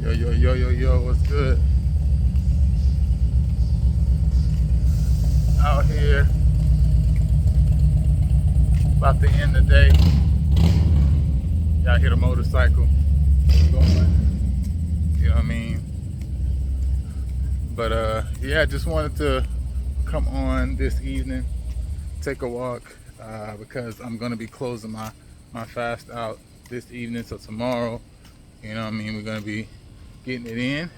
Yo, yo, yo, yo, yo, what's good? Out here, about to end the day. Y'all hear the motorcycle going, you know what I mean? But yeah, just wanted to come on this evening, take a walk, because I'm gonna be closing my fast out this evening. So tomorrow, you know what I mean, we're gonna be getting it in.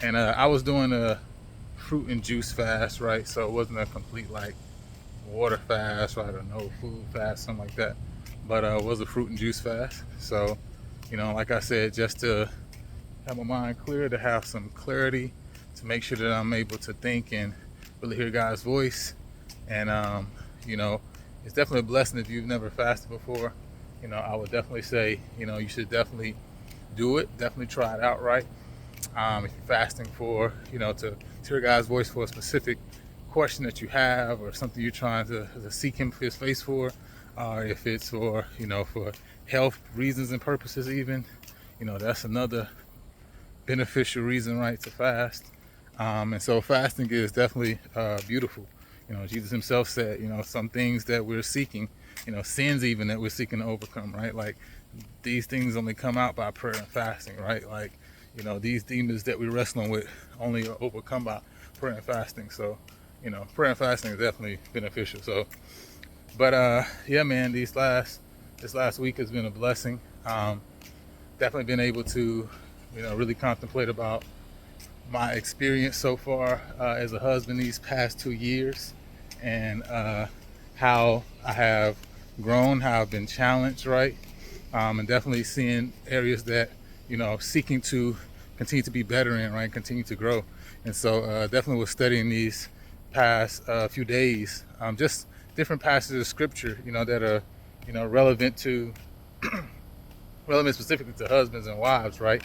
And I was doing a fruit and juice fast, right? So it wasn't a complete like water fast, right, or no food fast, something like that. But it was a fruit and juice fast. So, like I said, just to have my mind clear, to have some clarity, to make sure that I'm able to think and really hear God's voice. And you know, it's definitely a blessing if you've never fasted before. I would definitely say, you should definitely do it. Definitely try it out, right? If you're fasting for, to hear God's voice for a specific question that you have or something you're trying to seek Him for His face for, or if it's for, for health reasons and purposes even, that's another beneficial reason, right, to fast. And so fasting is definitely beautiful. Jesus Himself said, some things that we're seeking, sins even that we're seeking to overcome, right? Like these things only come out by prayer and fasting, right? Like, these demons that we're wrestling with only are overcome by prayer and fasting. So, prayer and fasting is definitely beneficial. So, but yeah, man, this last week has been a blessing. Definitely been able to, really contemplate about my experience so far as a husband these past 2 years, and how I have grown, how I've been challenged, right? And definitely seeing areas that, seeking to continue to be better in, right? Continue to grow. And so definitely was studying these past few days, just different passages of scripture, that are, relevant to, relevant specifically to husbands and wives, right?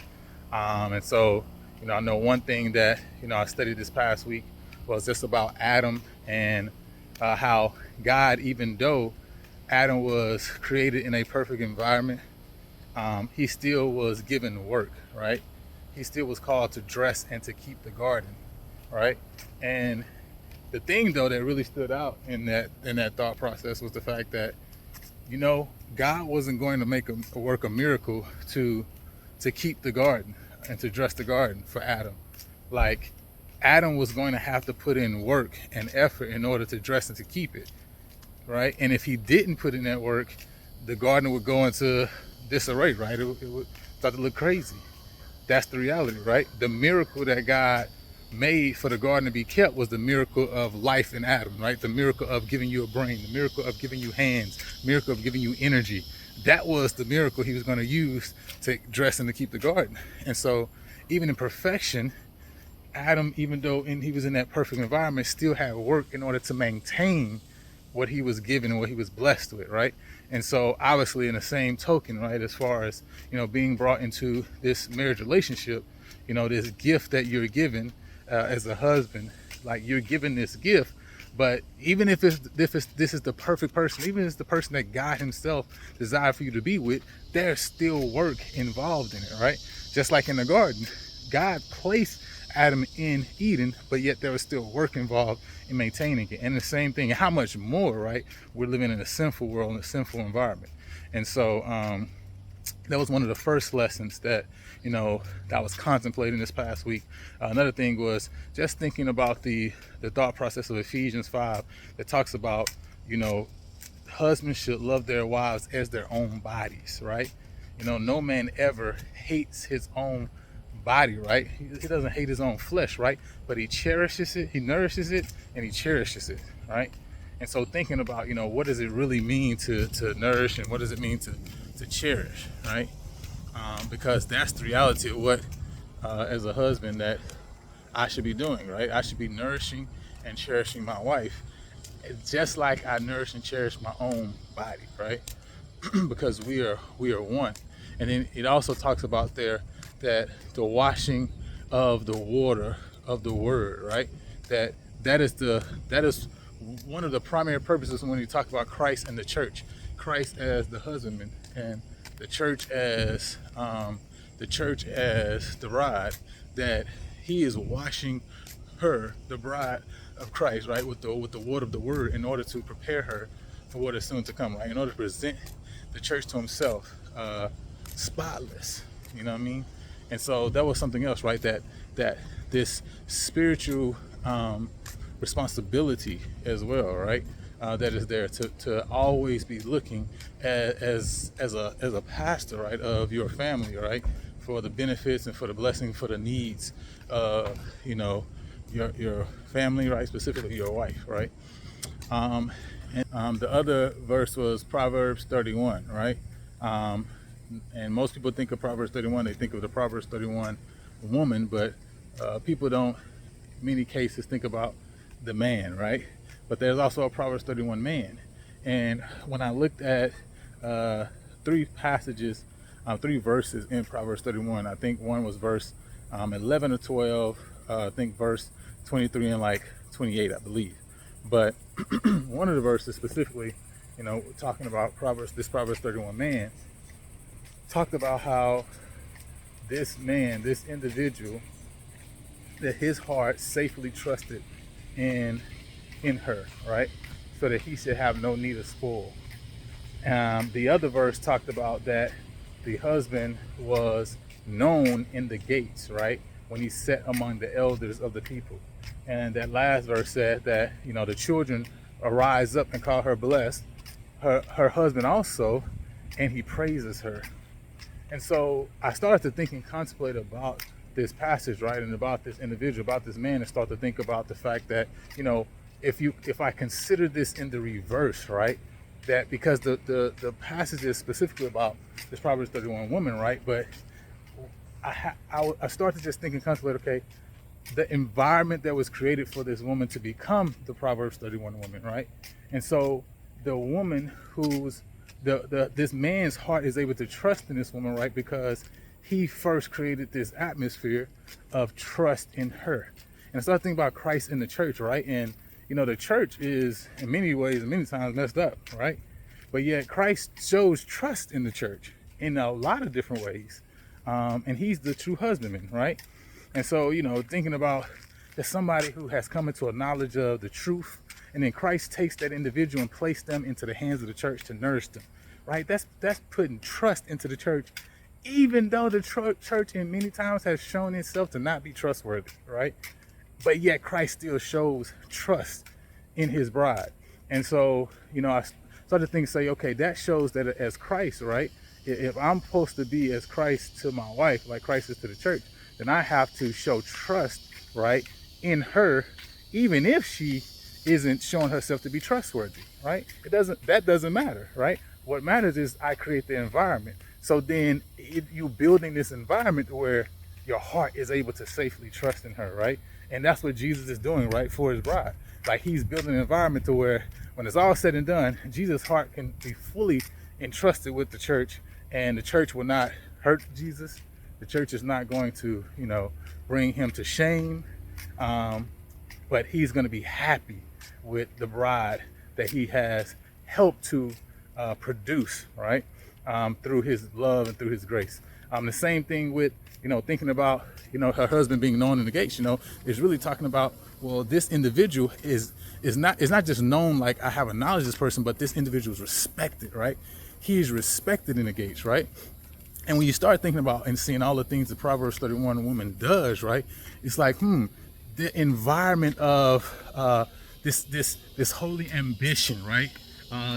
And so, I know one thing that, I studied this past week was just about Adam, and how God, even though Adam was created in a perfect environment, he still was given work, right? He still was called to dress and to keep the garden, right? And the thing though that really stood out in that thought process was the fact that, God wasn't going to make work a miracle to keep the garden and to dress the garden for Adam. Like Adam was going to have to put in work and effort in order to dress and to keep it, right? And if he didn't put in that work, the garden would go into disarray, right? It would start to look crazy. That's the reality, right? The miracle that God made for the garden to be kept was the miracle of life in Adam, right? The miracle of giving you a brain, the miracle of giving you hands, miracle of giving you energy. That was the miracle he was going to use to dress and to keep the garden. And so even in perfection, Adam, even though he was in that perfect environment, still had work in order to maintain what he was given and what he was blessed with, right? And so obviously in the same token, right, as far as, being brought into this marriage relationship, this gift that you're given as a husband, like you're given this gift, but even if this is the perfect person, even if it's the person that God Himself desired for you to be with, there's still work involved in it, right? Just like in the garden, God placed Adam in Eden, but yet there was still work involved in maintaining it. And the same thing, how much more, right? We're living in a sinful world, in a sinful environment. And so that was one of the first lessons that, that I was contemplating this past week. Another thing was just thinking about the thought process of Ephesians 5 that talks about, husbands should love their wives as their own bodies, right? No man ever hates his own body, right? He doesn't hate his own flesh, right? But he cherishes it, he nourishes it, and he cherishes it, right? And so thinking about, what does it really mean to nourish, and what does it mean to cherish, right? Because that's the reality of what, as a husband, that I should be doing, right? I should be nourishing and cherishing my wife, just like I nourish and cherish my own body, right? Because we are one. And then it also talks about there that the washing of the water of the word, right? That is one of the primary purposes when you talk about Christ and the church. Christ as the husbandman and the church as the church as the bride, that he is washing her, the bride of Christ, right, with the water of the word, in order to prepare her for what is soon to come, right, in order to present the church to himself, spotless. You know what I mean? And so that was something else, right? That this spiritual responsibility as well, right? That is there to always be looking as a pastor, right, of your family, right, for the benefits and for the blessing, for the needs of, you know, your family, right, specifically your wife, right. The other verse was Proverbs 31, right. And most people think of Proverbs 31, they think of the Proverbs 31 woman, but people don't, in many cases, think about the man, right? But there's also a Proverbs 31 man. And when I looked at three passages, three verses in Proverbs 31, I think one was verse 11 or 12, I think verse 23 and like 28, I believe. But one of the verses specifically, you know, talking about this Proverbs 31 man, talked about how this man, this individual, that his heart safely trusted in her, right? So that he should have no need of spoil. The other verse talked about that the husband was known in the gates, right? When he sat among the elders of the people. And that last verse said that, you know, the children arise up and call her blessed, her husband also, and he praises her. And so I started to think and contemplate about this passage, right, and about this individual, about this man, and start to think about the fact that, you know, if I consider this in the reverse, right, that because the passage is specifically about this Proverbs 31 woman, right, but I started to just think and contemplate, okay, the environment that was created for this woman to become the Proverbs 31 woman, right, and so the woman who's this man's heart is able to trust in this woman, right, because he first created this atmosphere of trust in her. And I started thinking about Christ in the church, right? And, you know, the church is in many ways, many times messed up, right? But yet Christ shows trust in the church in a lot of different ways. And he's the true husbandman, right? And so, you know, thinking about there's somebody who has come into a knowledge of the truth, and then Christ takes that individual and places them into the hands of the church to nourish them, right? That's putting trust into the church, even though the church in many times has shown itself to not be trustworthy, right? But yet Christ still shows trust in his bride. And so, you know, I started to think, say, okay, that shows that as Christ, right? If I'm supposed to be as Christ to my wife, like Christ is to the church, then I have to show trust, right, in her, even if she isn't showing herself to be trustworthy, right? That doesn't matter, right? What matters is I create the environment. So then you building this environment where your heart is able to safely trust in her, right? And that's what Jesus is doing, right, for his bride. Like, he's building an environment to where when it's all said and done, Jesus' heart can be fully entrusted with the church, and the church will not hurt Jesus. The church is not going to, you know, bring him to shame, but he's going to be happy with the bride that he has helped to produce, right, through his love and through his grace. The same thing with, you know, thinking about, you know, her husband being known in the gates, you know, is really talking about, well, this individual is not just known like I have a knowledge of this person, but this individual is respected, right? He is respected in the gates, right? And when you start thinking about and seeing all the things the Proverbs 31 woman does, right, it's like, the environment of this holy ambition, right?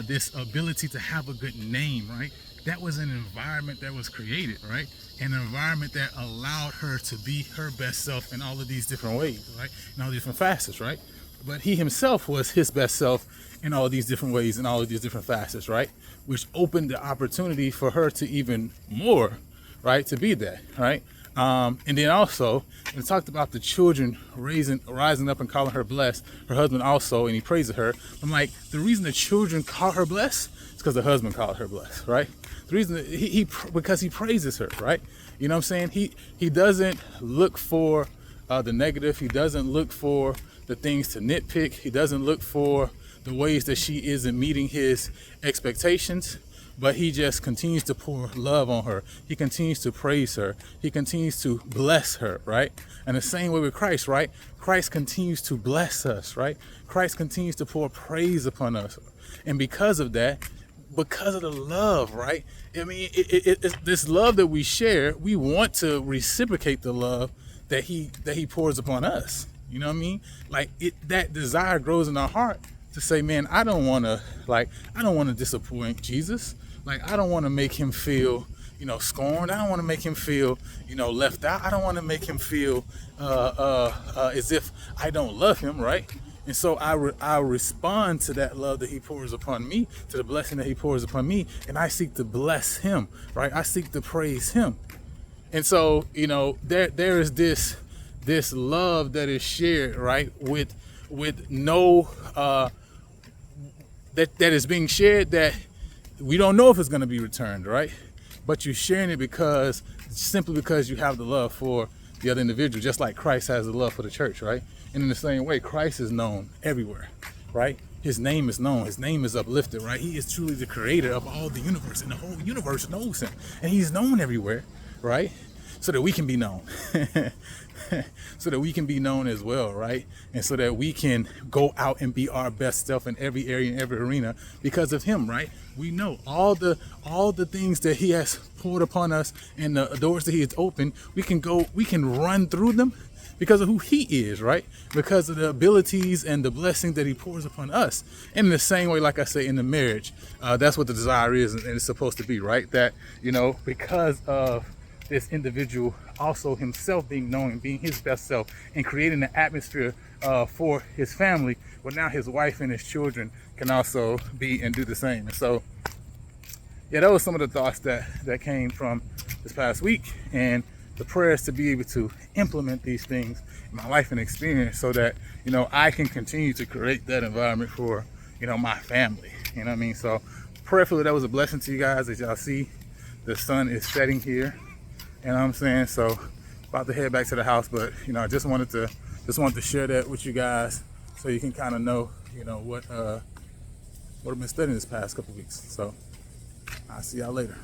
This ability to have a good name, right? That was an environment that was created, right? An environment that allowed her to be her best self in all of these different ways, right? In all different facets, right? But he himself was his best self in all of these different ways, in all of these different facets, right? Which opened the opportunity for her to even more, right? To be that, right? And then also, it talked about the children rising up and calling her blessed, her husband also, and he praises her. I'm like, the reason the children call her blessed is because the husband called her blessed, right? The reason that because he praises her, right? You know what I'm saying? He doesn't look for the negative. He doesn't look for the things to nitpick. He doesn't look for the ways that she isn't meeting his expectations. but he just continues to pour love on her. He continues to praise her. He continues to bless her, right? And the same way with Christ, right? Christ continues to bless us, right? Christ continues to pour praise upon us. And because of that, because of the love, right? I mean, it's this love that we share, we want to reciprocate the love that he pours upon us. You know what I mean? Like that desire grows in our heart to say, man, I don't want to disappoint Jesus. Like, I don't want to make him feel, scorned. I don't want to make him feel, left out. I don't want to make him feel as if I don't love him, right? And so I respond to that love that he pours upon me, to the blessing that he pours upon me, and I seek to bless him, right? I seek to praise him. And so, there is this love that is shared, right, with no that is being shared that we don't know if it's going to be returned, right? But you're sharing it simply because you have the love for the other individual, just like Christ has the love for the church, right? And in the same way, Christ is known everywhere, right? His name is known. His name is uplifted, right? He is truly the creator of all the universe, and the whole universe knows him. And he's known everywhere, right? So that we can be known. So that we can be known as well, right? And so that we can go out and be our best self in every area, in every arena because of him, right? We know all the things that he has poured upon us and the doors that he has opened, we can run through them because of who he is, right? Because of the abilities and the blessings that he pours upon us. And in the same way, like I say, in the marriage, that's what the desire is, and it's supposed to be, right? That, because of this individual also himself being known and being his best self and creating an atmosphere for his family, well, now his wife and his children can also be and do the same. And so, yeah, that was some of the thoughts that came from this past week, and the prayers to be able to implement these things in my life and experience so that, I can continue to create that environment for, my family. You know what I mean? So prayerfully, that was a blessing to you guys. As y'all see, the sun is setting here. You know what I'm saying? So about to head back to the house, but I just wanted to share that with you guys so you can kind of know, what I've been studying this past couple weeks. So I'll see y'all later.